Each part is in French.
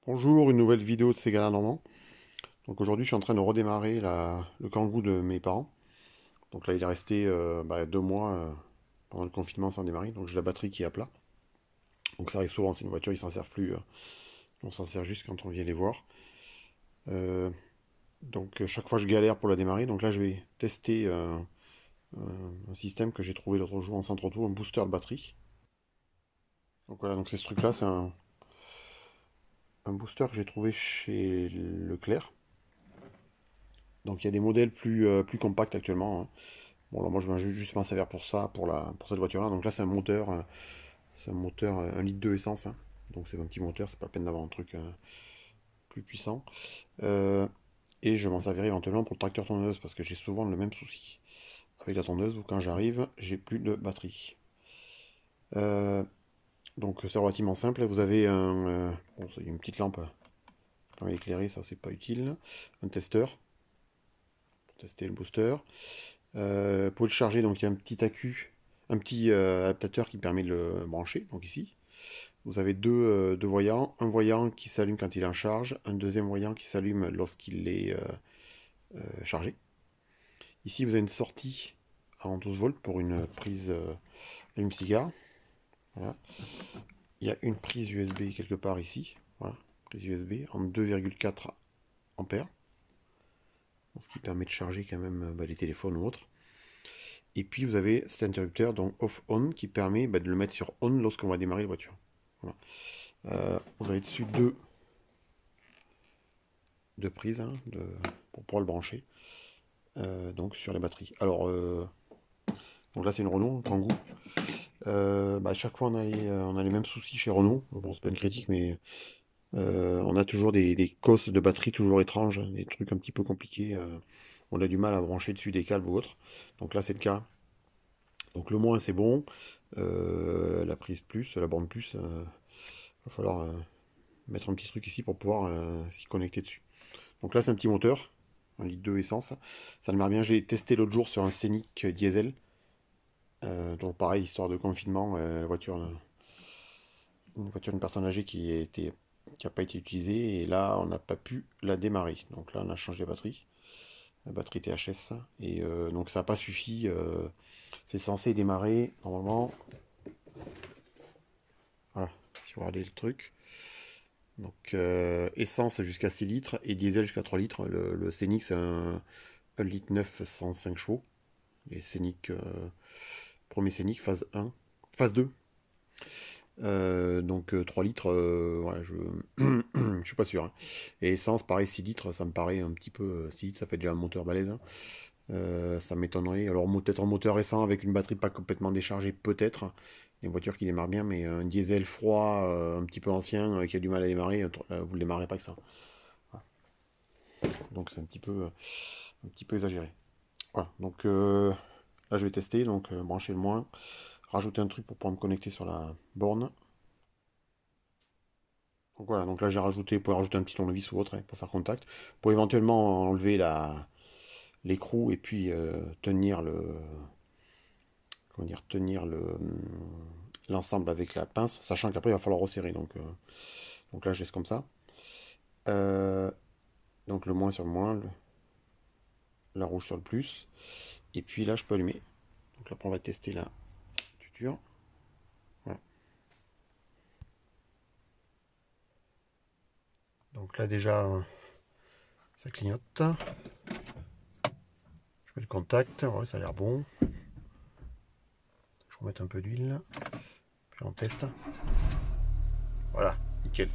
Bonjour, une nouvelle vidéo de Ségala Normand. Donc aujourd'hui je suis en train de redémarrer le Kangoo de mes parents. Donc là il est resté 2 mois pendant le confinement sans démarrer. Donc j'ai la batterie qui est à plat. Donc ça arrive souvent, c'est une voiture, ils s'en servent plus. On s'en sert juste quand on vient les voir. Euh, chaque fois je galère pour la démarrer. Donc là je vais tester un système que j'ai trouvé l'autre jour en centre auto, un booster de batterie. Donc voilà, donc c'est ce truc là, c'est un booster que j'ai trouvé chez Leclerc. Donc il y a des modèles plus compacts actuellement, hein. Bon, alors moi je vais juste m'en servir pour ça, pour cette voiture-là. Donc là, c'est un moteur 1,2 litre essence, hein. Donc c'est un petit moteur, c'est pas la peine d'avoir un truc plus puissant. Euh, et je m'en servirai éventuellement pour le tracteur tondeuse parce que j'ai souvent le même souci avec la tondeuse où quand j'arrive, j'ai plus de batterie. Euh, donc c'est relativement simple. Vous avez bon, c'est une petite lampe qui permet d'éclairer, ça c'est pas utile. Un testeur pour tester le booster. Pour le charger, donc il y a un petit accu, un petit adaptateur qui permet de le brancher. Donc ici, vous avez deux voyants. Un voyant qui s'allume quand il est en charge, un deuxième voyant qui s'allume lorsqu'il est chargé. Ici, vous avez une sortie à 12 volts pour une prise allume-cigare. Voilà. Il y a une prise USB quelque part ici. Voilà, prise USB en 2,4 ampères. Ce qui permet de charger quand même les téléphones ou autres. Et puis vous avez cet interrupteur, donc off-on, qui permet de le mettre sur on lorsqu'on va démarrer la voiture. Voilà. Vous avez dessus deux prises, hein, pour pouvoir le brancher donc sur la batterie. Alors, donc là c'est une Renault, Kangoo. À chaque fois on a les mêmes soucis chez Renault. Bon, c'est pas une critique, mais on a toujours des cosses de batterie toujours étranges, des trucs un petit peu compliqués. On a du mal à brancher dessus des câbles ou autres. Donc là c'est le cas. Donc le moins c'est bon. La prise plus, la borne plus, va falloir mettre un petit truc ici pour pouvoir s'y connecter dessus. Donc là c'est un petit moteur, 1,2 litre essence. Ça me marche bien, j'ai testé l'autre jour sur un Scénic diesel. Donc pareil, histoire de confinement, la voiture, une voiture d'une personne âgée qui a pas été utilisée, et là on n'a pas pu la démarrer. Donc là on a changé la batterie THS, et donc ça n'a pas suffi. C'est censé démarrer normalement. Voilà, si vous regardez le truc. Donc essence jusqu'à 6 litres et diesel jusqu'à 3 litres. Le Scénic c'est un litre 9, 105 chevaux. Les Scénic, premier Scénic, phase 1, phase 2. Donc 3 litres, voilà, je suis pas sûr, hein. Et essence, pareil, 6 litres, ça me paraît un petit peu. 6 litres, ça fait déjà un moteur balèze, hein. Ça m'étonnerait. Alors peut-être un moteur récent avec une batterie pas complètement déchargée, peut-être. Une voiture qui démarre bien, mais un diesel froid, un petit peu ancien, qui a du mal à démarrer, vous ne démarrez pas que ça. Voilà. Donc c'est un petit peu exagéré. Voilà. Donc là je vais tester, donc brancher le moins, rajouter un truc pour pouvoir me connecter sur la borne. Donc voilà, donc là j'ai rajouté, pour rajouter un petit tournevis ou autre, hein, pour faire contact, pour éventuellement enlever l'écrou et puis tenir comment dire, tenir l'ensemble avec la pince, sachant qu'après il va falloir resserrer. Donc là je laisse comme ça. Euh, donc le moins sur le moins, la rouge sur le plus. Et puis là je peux allumer. Donc là on va tester la tuture. Voilà. Donc là déjà ça clignote. Je mets le contact, ouais, ça a l'air bon. Je vais remettre un peu d'huile. Puis on teste. Voilà, nickel.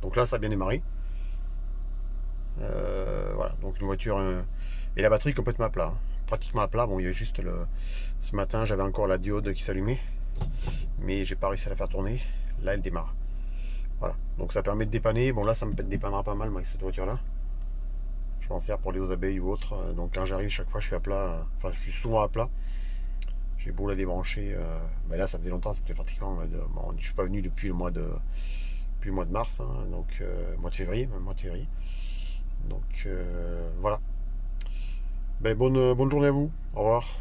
Donc là ça a bien démarré. Voilà, donc une voiture et la batterie complètement à plat, hein. Pratiquement à plat. Bon, il y avait juste ce matin j'avais encore la diode qui s'allumait, mais j'ai pas réussi à la faire tourner. Là elle démarre. Voilà, donc ça permet de dépanner. Bon là ça me dépannera pas mal, moi, avec cette voiture là. Je m'en sers pour aller aux abeilles ou autre. Donc quand j'arrive chaque fois je suis à plat, enfin je suis souvent à plat. J'ai beau la débrancher, mais là ça faisait longtemps, ça fait pratiquement bon, je suis pas venu depuis le mois de mars, hein, donc mois de février, même mois de février. Donc voilà. Ben, bonne journée à vous. Au revoir.